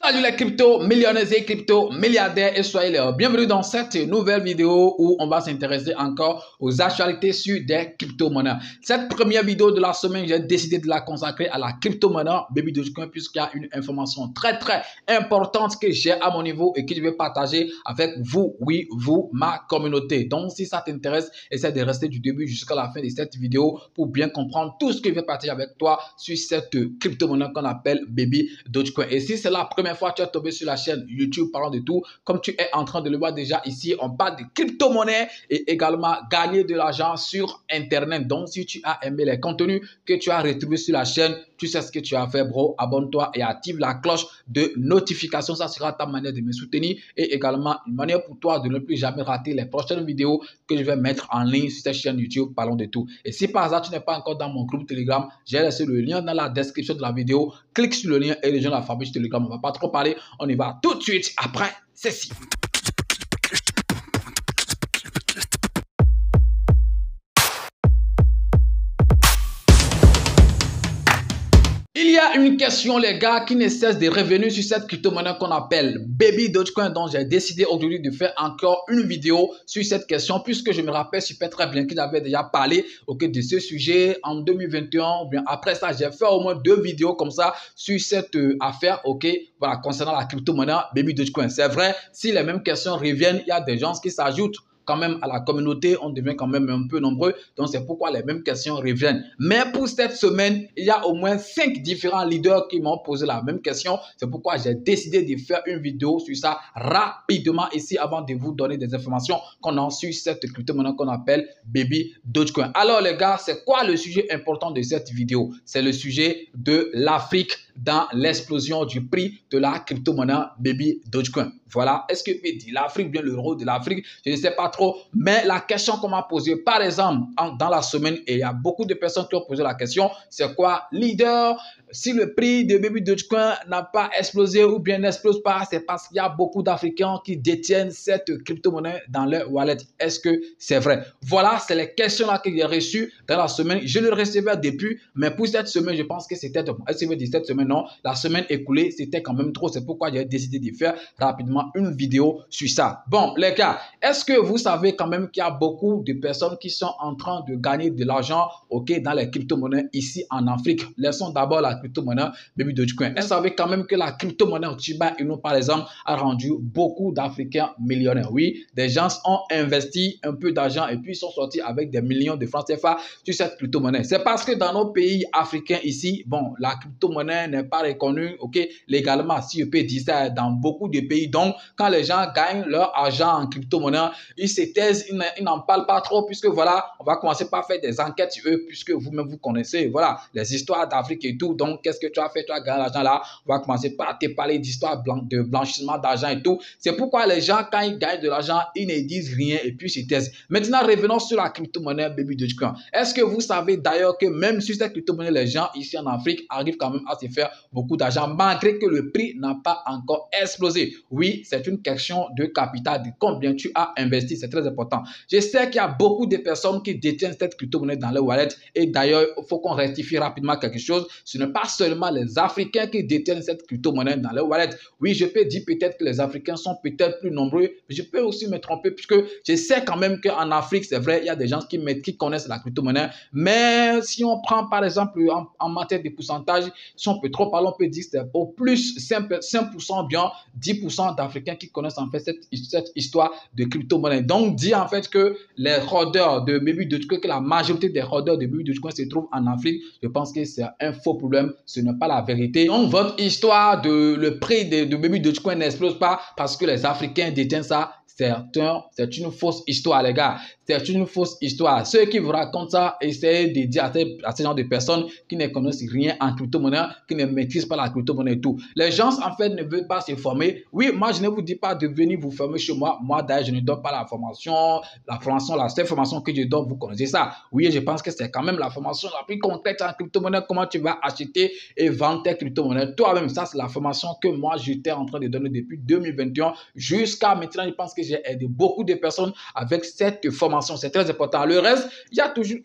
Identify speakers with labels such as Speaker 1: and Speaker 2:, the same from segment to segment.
Speaker 1: Salut les crypto millionnaires et crypto milliardaires et soyez les bienvenus dans cette nouvelle vidéo où on va s'intéresser encore aux actualités sur des crypto-monnaies. Cette première vidéo de la semaine, j'ai décidé de la consacrer à la crypto-monnaie Baby Dogecoin puisqu'il y a une information très importante que j'ai à mon niveau et que je vais partager avec vous, oui, vous, ma communauté. Donc si ça t'intéresse, essaie de rester du début jusqu'à la fin de cette vidéo pour bien comprendre tout ce que je vais partager avec toi sur cette crypto-monnaie qu'on appelle Baby Dogecoin. Et si c'est la première fois que tu es tombé sur la chaîne YouTube Parlons de tout, comme tu es en train de le voir déjà ici, on parle de crypto-monnaie et également gagner de l'argent sur Internet. Donc, si tu as aimé les contenus que tu as retrouvés sur la chaîne, tu sais ce que tu as fait, bro. Abonne-toi et active la cloche de notification. Ça sera ta manière de me soutenir et également une manière pour toi de ne plus jamais rater les prochaines vidéos que je vais mettre en ligne sur cette chaîne YouTube Parlons de tout. Et si par hasard, tu n'es pas encore dans mon groupe Telegram, j'ai laissé le lien dans la description de la vidéo. Clique sur le lien et rejoins la famille Telegram. On ne va pas trop parler. On y va tout de suite après ceci. Il y a une question, les gars, qui ne cesse de revenir sur cette crypto-monnaie qu'on appelle Baby Dogecoin. Donc, j'ai décidé aujourd'hui de faire encore une vidéo sur cette question, puisque je me rappelle super très bien que j'avais déjà parlé de ce sujet en 2021. Ou bien après ça, j'ai fait au moins 2 vidéos comme ça sur cette affaire, voilà, concernant la crypto-monnaie Baby Dogecoin. C'est vrai, si les mêmes questions reviennent, il y a des gens qui s'ajoutent quand même à la communauté, on devient quand même un peu nombreux, donc c'est pourquoi les mêmes questions reviennent. Mais pour cette semaine, il y a au moins 5 différents leaders qui m'ont posé la même question, c'est pourquoi j'ai décidé de faire une vidéo sur ça rapidement ici avant de vous donner des informations qu'on a sur cette crypto-monnaie qu'on appelle Baby Dogecoin. Alors les gars, c'est quoi le sujet important de cette vidéo? C'est le sujet de l'Afrique dans l'explosion du prix de la crypto-monnaie Baby Dogecoin. Voilà, est-ce que je peux dire l'Afrique, bien le rôle de l'Afrique? Je ne sais pas trop, mais la question qu'on m'a posée, par exemple, dans la semaine, et il y a beaucoup de personnes qui ont posé la question, c'est quoi, leader? Si le prix de Baby Dogecoin n'a pas explosé ou bien n'explose pas, c'est parce qu'il y a beaucoup d'Africains qui détiennent cette crypto-monnaie dans leur wallet. Est-ce que c'est vrai? Voilà, c'est les questions-là que j'ai reçues dans la semaine. Je le recevais depuis, mais pour cette semaine, je pense que c'était, cette semaine, non, la semaine écoulée, c'était quand même trop. C'est pourquoi j'ai décidé de faire rapidement une vidéo sur ça. Bon, les gars, est-ce que vous savez quand même qu'il y a beaucoup de personnes qui sont en train de gagner de l'argent, dans les crypto-monnaies ici en Afrique? Laissons d'abord la crypto-monnaie Baby Dogecoin. Est-ce que vous savez quand même que la crypto-monnaie Shiba Inu, par exemple, a rendu beaucoup d'Africains millionnaires? Oui, des gens ont investi un peu d'argent et puis ils sont sortis avec des millions de francs CFA sur cette crypto-monnaie. C'est parce que dans nos pays africains ici, bon, la crypto-monnaie n'est pas reconnue, légalement, si je peux dire ça, dans beaucoup de pays. Donc, quand les gens gagnent leur argent en crypto-monnaie, ils se taisent, ils n'en parlent pas trop, puisque voilà, on va commencer par faire des enquêtes sur eux, puisque vous-même vous connaissez, voilà, les histoires d'Afrique et tout. Donc, qu'est-ce que tu as fait? Tu as gagné l'argent là. On va commencer par te parler d'histoires de blanchissement d'argent et tout. C'est pourquoi les gens, quand ils gagnent de l'argent, ils ne disent rien et puis ils se taisent. Maintenant, revenons sur la crypto-monnaie Baby Dogecoin. Est-ce que vous savez d'ailleurs que même sur cette crypto-monnaie, les gens ici en Afrique arrivent quand même à se faire beaucoup d'argent, malgré que le prix n'a pas encore explosé? Oui, c'est une question de capital, de combien tu as investi, c'est très important. Je sais qu'il y a beaucoup de personnes qui détiennent cette crypto-monnaie dans leur wallet et d'ailleurs, il faut qu'on rectifie rapidement quelque chose. Ce n'est pas seulement les Africains qui détiennent cette crypto-monnaie dans leur wallet. Oui, je peux dire peut-être que les Africains sont peut-être plus nombreux, mais je peux aussi me tromper puisque je sais quand même qu'en Afrique, c'est vrai, il y a des gens qui connaissent la crypto-monnaie, mais si on prend par exemple en matière de pourcentage, si on peut trop parler, on peut dire que c'est au plus 5% bien 10% d'Africains qui connaissent en fait cette histoire de crypto-monnaie. Donc, dit en fait que les hodlers de Baby Dogecoin, que la majorité des hodlers de Baby Dogecoin se trouvent en Afrique, je pense que c'est un faux problème, ce n'est pas la vérité. Donc, votre histoire de le prix de Baby Dogecoin n'explose pas parce que les Africains détiennent ça, c'est une fausse histoire, les gars. C'est une fausse histoire. Ceux qui vous racontent ça, essayez de dire à ces gens de personnes qui ne connaissent rien en crypto-monnaie, qui ne maîtrisent pas la crypto-monnaie et tout. Les gens, en fait, ne veulent pas se former. Oui, moi, je ne vous dis pas de venir vous former chez moi. Moi, d'ailleurs, je ne donne pas la formation. La seule formation que je donne, vous connaissez ça. Oui, je pense que c'est quand même la formation la plus concrète en crypto-monnaie. Comment tu vas acheter et vendre tes crypto-monnaies toi-même. Ça, c'est la formation que moi, j'étais en train de donner depuis 2021 jusqu'à maintenant. Je pense que j'ai aidé beaucoup de personnes avec cette formation. C'est très important. Le reste, il y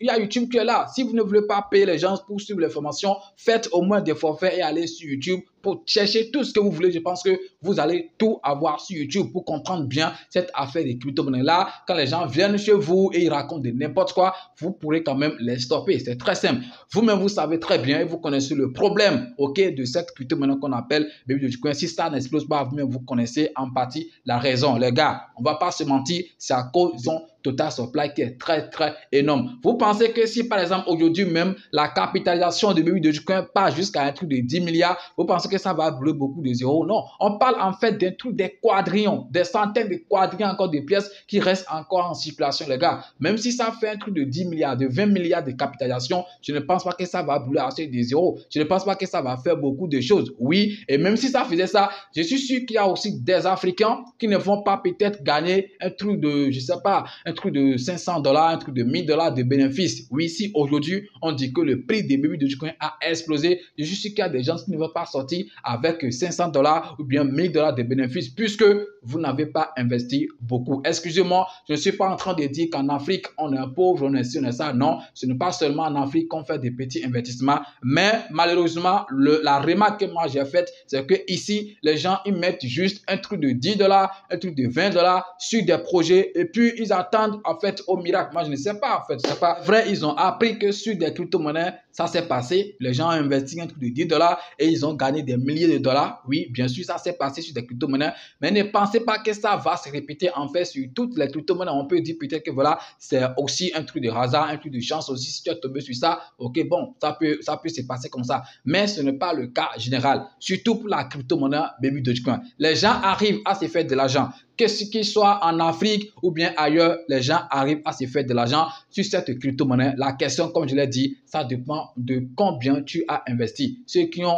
Speaker 1: a YouTube qui est là. Si vous ne voulez pas payer les gens pour suivre les formations, faites au moins des forfaits et allez sur YouTube pour chercher tout ce que vous voulez. Je pense que vous allez tout avoir sur YouTube pour comprendre bien cette affaire des crypto-monnaies-là. Quand les gens viennent chez vous et ils racontent de n'importe quoi, vous pourrez quand même les stopper. C'est très simple. Vous-même, vous savez très bien et vous connaissez le problème, ok, de cette crypto-monnaie qu'on appelle Baby Dogecoin. Si ça n'explose pas, vous-même, vous connaissez en partie la raison. Les gars, on ne va pas se mentir, c'est à cause de total supply qui est très énorme. Vous pensez que si par exemple aujourd'hui même la capitalisation de Baby Dogecoin part jusqu'à un truc de 10 milliards, vous pensez que ça va brûler beaucoup de zéros? Non, on parle en fait d'un truc des quadrillions, des centaines de quadrillions encore de pièces qui restent encore en circulation, les gars. Même si ça fait un truc de 10 milliards, de 20 milliards de capitalisation, je ne pense pas que ça va brûler assez de zéros. Je ne pense pas que ça va faire beaucoup de choses. Oui, et même si ça faisait ça, je suis sûr qu'il y a aussi des Africains qui ne vont pas peut-être gagner un truc de, je sais pas, un truc de 500 $, un truc de 1000 $ de bénéfices. Oui, si aujourd'hui, on dit que le prix des Baby Dogecoin a explosé, je suis sûr qu'il y a des gens qui ne vont pas sortir avec 500 $ ou bien 1000 $ de bénéfices puisque vous n'avez pas investi beaucoup. Excusez-moi, je ne suis pas en train de dire qu'en Afrique, on est pauvre, on est ci, on est ça. Non, ce n'est pas seulement en Afrique qu'on fait des petits investissements, mais malheureusement, la remarque que moi j'ai faite, c'est que ici, les gens, ils mettent juste un truc de 10 $, un truc de 20 $ sur des projets et puis ils attendent en fait au miracle. Moi, je ne sais pas en fait, c'est pas vrai. Ils ont appris que sur des crypto-monnaies, ça s'est passé. Les gens ont investi un truc de 10 $ et ils ont gagné des milliers de dollars. Oui, bien sûr, ça s'est passé sur des crypto-monnaies, mais ne pensez pas que ça va se répéter en fait sur toutes les crypto-monnaies. On peut dire peut-être que voilà, c'est aussi un truc de hasard, un truc de chance aussi. Si tu es tombé sur ça, ok, bon, ça peut se passer comme ça. Mais ce n'est pas le cas général, surtout pour la crypto-monnaie Baby Dogecoin. Les gens arrivent à se faire de l'argent. Que ce qui soit en Afrique ou bien ailleurs, les gens arrivent à se faire de l'argent sur cette crypto-monnaie. La question, comme je l'ai dit, ça dépend de combien tu as investi. Ceux qui ont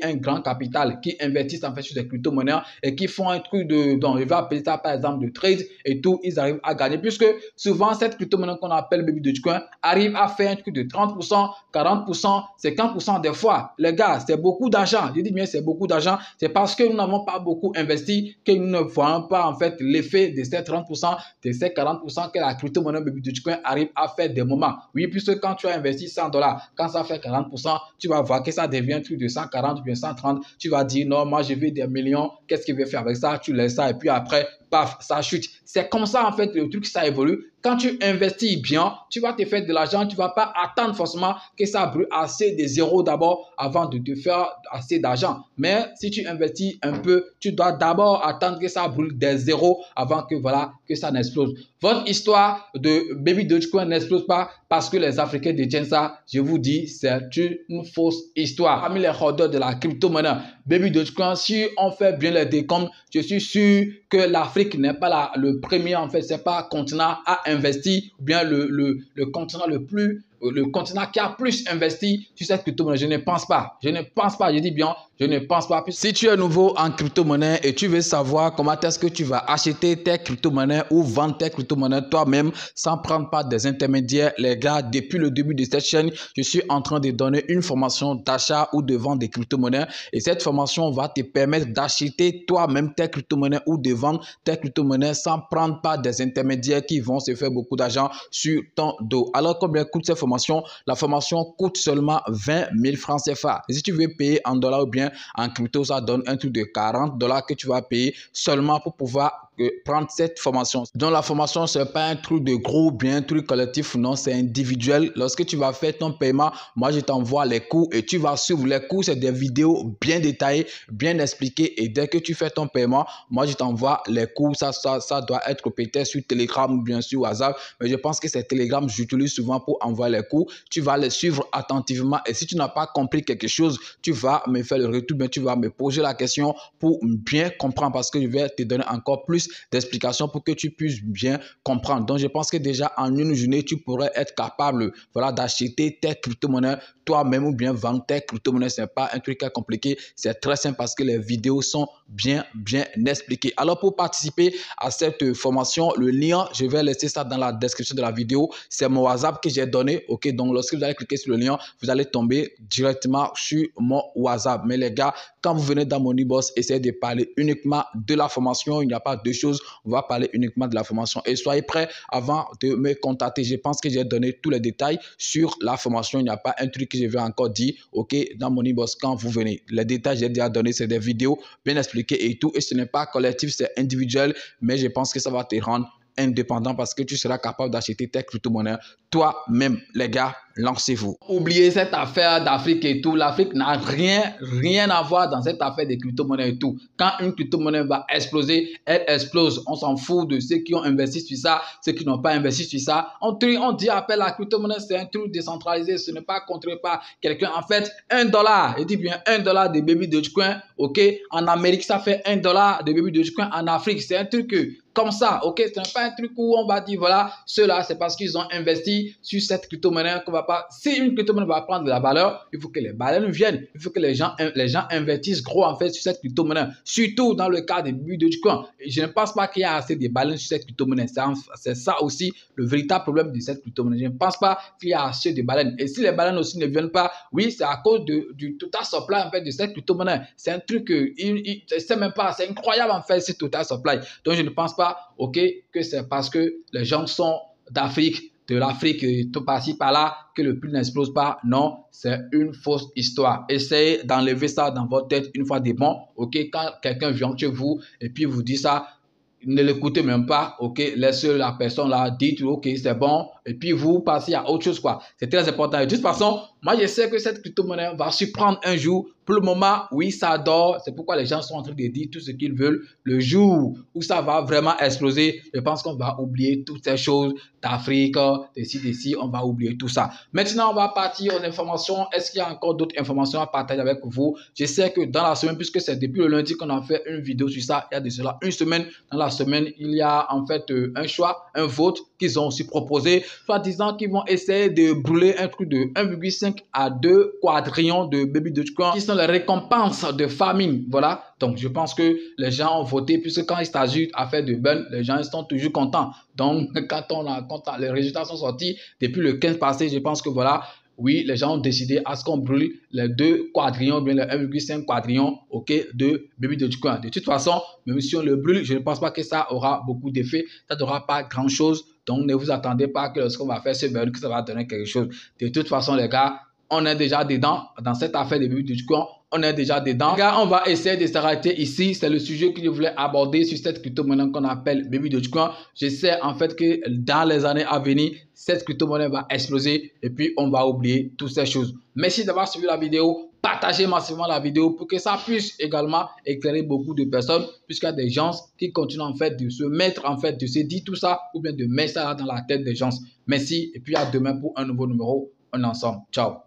Speaker 1: un grand capital, qui investissent en fait sur des crypto-monnaies et qui font un truc on va appeler ça par exemple de trade et tout, ils arrivent à gagner. Puisque souvent, cette crypto-monnaie qu'on appelle Baby Dogecoin arrive à faire un truc de 30%, 40%, 50% des fois. Les gars, c'est beaucoup d'argent. Je dis bien c'est beaucoup d'argent. C'est parce que nous n'avons pas beaucoup investi que nous ne voyons pas en fait l'effet de ces 30%, de ces 40% que la crypto-monnaie Baby Dogecoin arrive à faire des moments. Oui, puisque quand tu as investi 100 $, quand ça fait 40%, tu vas voir que ça devient un truc de 140 ou bien 130. Tu vas dire non, moi je veux des millions, qu'est-ce qu'il veut faire avec ça? Tu laisses ça et puis après, paf, ça chute. C'est comme ça en fait le truc, ça évolue. Quand tu investis bien, tu vas te faire de l'argent, tu ne vas pas attendre forcément que ça brûle assez de zéros d'abord avant de te faire assez d'argent. Mais si tu investis un peu, tu dois d'abord attendre que ça brûle des zéros avant que voilà, que ça n'explose. Votre histoire de Baby Dogecoin n'explose pas parce que les Africains détiennent ça. Je vous dis, c'est une fausse histoire. Parmi les holders de la crypto-monnaie Baby Dogecoin, si on fait bien les décomptes, je suis sûr que l'Afrique n'est pas le premier en fait, c'est pas continent à investir, ou bien le continent le continent qui a plus investi sur cette crypto-monnaie. Je ne pense pas. Je ne pense pas. Je dis bien, je ne pense pas. Si tu es nouveau en crypto-monnaie et tu veux savoir comment est-ce que tu vas acheter tes crypto-monnaies ou vendre tes crypto-monnaies toi-même sans prendre part des intermédiaires, les gars, depuis le début de cette chaîne, je suis en train de donner une formation d'achat ou de vente des crypto-monnaies et cette formation va te permettre d'acheter toi-même tes crypto-monnaies ou de vendre tes crypto-monnaies sans prendre part des intermédiaires qui vont se faire beaucoup d'argent sur ton dos. Alors, combien coûte cette formation? La formation coûte seulement 20 000 francs CFA. Et si tu veux payer en dollars ou bien en crypto, ça donne un truc de 40 $ que tu vas payer seulement pour pouvoir prendre cette formation. Donc la formation, ce n'est pas un truc de groupe, bien un truc collectif, non, c'est individuel. Lorsque tu vas faire ton paiement, moi je t'envoie les cours et tu vas suivre les cours. C'est des vidéos bien détaillées, bien expliquées et dès que tu fais ton paiement, moi je t'envoie les cours. Ça doit être peut-être sur Telegram ou bien sur WhatsApp, mais je pense que c'est Telegram, j'utilise souvent pour envoyer les cours. Tu vas les suivre attentivement et si tu n'as pas compris quelque chose, tu vas me faire le retour, mais tu vas me poser la question pour bien comprendre parce que je vais te donner encore plus d'explications pour que tu puisses bien comprendre. Donc, je pense que déjà en une journée, tu pourrais être capable voilà, d'acheter tes crypto-monnaies toi-même ou bien vendre tes crypto-monnaies. Ce n'est pas un truc compliqué. C'est très simple parce que les vidéos sont bien expliquées. Alors, pour participer à cette formation, le lien, je vais laisser ça dans la description de la vidéo. C'est mon WhatsApp que j'ai donné. OK, donc lorsque vous allez cliquer sur le lien, vous allez tomber directement sur mon WhatsApp. Mais les gars, quand vous venez dans mon e-boss, essayez de parler uniquement de la formation. Il n'y a pas de choses. On va parler uniquement de la formation. Et soyez prêts avant de me contacter. Je pense que j'ai donné tous les détails sur la formation. Il n'y a pas un truc que je vais encore dire, OK, dans mon inbox quand vous venez. Les détails, j'ai déjà donné, c'est des vidéos bien expliquées et tout. Et ce n'est pas collectif, c'est individuel. Mais je pense que ça va te rendre indépendant parce que tu seras capable d'acheter tes crypto-monnaies toi-même. Les gars, lancez-vous. Oubliez cette affaire d'Afrique et tout. L'Afrique n'a rien à voir dans cette affaire des crypto-monnaies et tout. Quand une crypto-monnaie va exploser, elle explose. On s'en fout de ceux qui ont investi sur ça, ceux qui n'ont pas investi sur ça. On dit appelle la crypto-monnaie, c'est un truc décentralisé. Ce n'est pas contrôlé par quelqu'un. En fait, $1, je dis bien $1 de Baby Dogecoin, ok. En Amérique, ça fait $1 de Baby Dogecoin. En Afrique, c'est un truc comme ça, ok. Ce n'est pas un truc où on va dire, voilà, ceux-là, c'est parce qu'ils ont investi sur cette crypto-monnaie qu'on va pas. Si une crypto-monnaie va prendre de la valeur, il faut que les baleines viennent. Il faut que les gens investissent gros en fait sur cette crypto-monnaie. Surtout dans le cas des Baby Dogecoin. Je ne pense pas qu'il y a assez de baleines sur cette crypto-monnaie. C'est ça aussi le véritable problème de cette crypto-monnaie. Je ne pense pas qu'il y a assez de baleines. Et si les baleines aussi ne viennent pas, oui, c'est à cause du total supply en fait de cette crypto-monnaie. C'est un truc, c'est même pas, c'est incroyable en fait, ce total supply. Donc je ne pense pas, ok, que c'est parce que les gens sont d'Afrique, de l'Afrique, tout par-ci, par-là, que le prix n'explose pas. Non, c'est une fausse histoire. Essayez d'enlever ça dans votre tête une fois de bon. Ok, quand quelqu'un vient chez vous et puis vous dit ça, ne l'écoutez même pas, ok, laissez la personne là, dites, ok, c'est bon, et puis vous passez à autre chose, quoi. C'est très important. Et de toute façon, moi, je sais que cette crypto-monnaie va surprendre un jour. Pour le moment, oui, ça dort. C'est pourquoi les gens sont en train de dire tout ce qu'ils veulent. Le jour où ça va vraiment exploser, je pense qu'on va oublier toutes ces choses d'Afrique, d'ici, on va oublier tout ça. Maintenant, on va partir aux informations. Est-ce qu'il y a encore d'autres informations à partager avec vous? Je sais que dans la semaine, puisque c'est depuis le lundi qu'on a fait une vidéo sur ça, il y a de cela une semaine. Dans la semaine, il y a en fait un choix, un vote qu'ils ont aussi proposé, soit disant qu'ils vont essayer de brûler un truc de 1,5 à 2 quadrillions de Baby Dogecoin, qui sont les récompenses de famine. Voilà. Donc, je pense que les gens ont voté, puisque quand il s'agit à faire de burn, les gens sont toujours contents. Donc, quand les résultats sont sortis, depuis le 15 passé, je pense que voilà, oui, les gens ont décidé à ce qu'on brûle les 2 quadrillions, bien les 1,5 quadrillions, ok, de Baby Dogecoin. De toute façon, même si on le brûle, je ne pense pas que ça aura beaucoup d'effet. Ça n'aura pas grand-chose. Donc, ne vous attendez pas que lorsqu'on va faire ce burn, que ça va donner quelque chose. De toute façon, les gars, on est déjà dedans dans cette affaire de Baby Dogecoin. On est déjà dedans. Les gars, on va essayer de s'arrêter ici. C'est le sujet que je voulais aborder sur cette crypto-monnaie qu'on appelle Baby Dogecoin. Je sais en fait que dans les années à venir, cette crypto-monnaie va exploser et puis on va oublier toutes ces choses. Merci d'avoir suivi la vidéo. Partagez massivement la vidéo pour que ça puisse également éclairer beaucoup de personnes, puisqu'il y a des gens qui continuent en fait de se mettre en fait, de se dire tout ça ou bien de mettre ça dans la tête des gens. Merci et puis à demain pour un nouveau numéro. On est ensemble. Ciao.